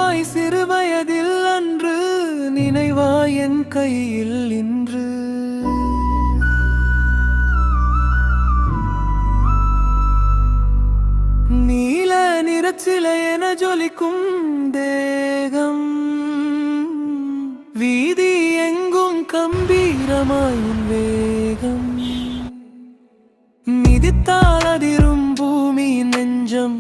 நினைவாய் சிறுவயதில் அன்று, நினைவாய் என் கையில் இன்று. நீல நிறச்சிலை என ஜொலிக்கும் தேகம், வீதி எங்கும் கம்பீரமாய் உன் வேகம். மிதித்தால் அதிரும் பூமி நெஞ்சம்,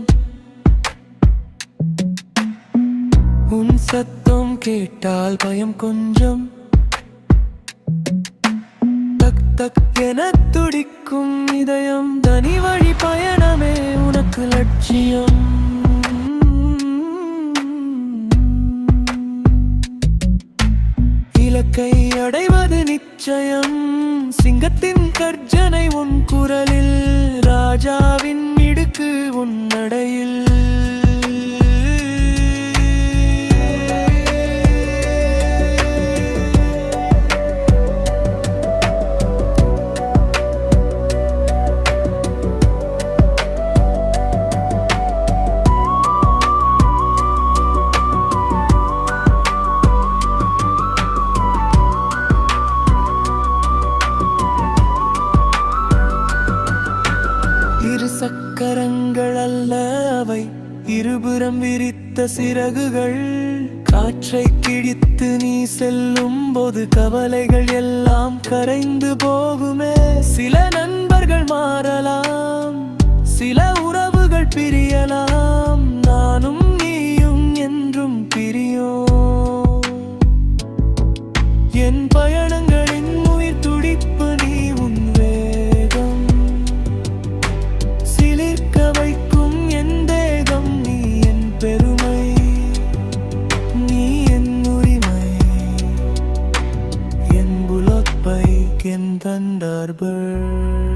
உன் சத்தம் கேட்டால் பயம் கொஞ்சம். தக் தக் என துடிக்கும் இதயம், தனி வழி பயணமே உனக்கு லட்சியம். இலக்கை அடைவது நிச்சயம், சிங்கத்தின் கர்ஜனை உன் குரலில், ராஜாவின் இடுக்கு உன் நடையில். இரு சக்கரங்கள் அல்ல அவை, இருபுறம் விரித்த சிறகுகள். காற்றை கிழித்து நீ செல்லும் போது கவலைகள் எல்லாம் கரைந்து போகுமே. சில நண்பர்கள் மாறலாம், சில உறவுகள் பிரியலாம், நானும் நீயும் என்றும் பிரியோம். என் பயணங்களின் உயிர் துடிப்பு நீ, உன் வேகம் சிலிர்க்க வைக்கும் என் தேகம். நீ என் பெருமை, நீ என் உரிமை, என் புலப்பை, என் தண்டர்பர்.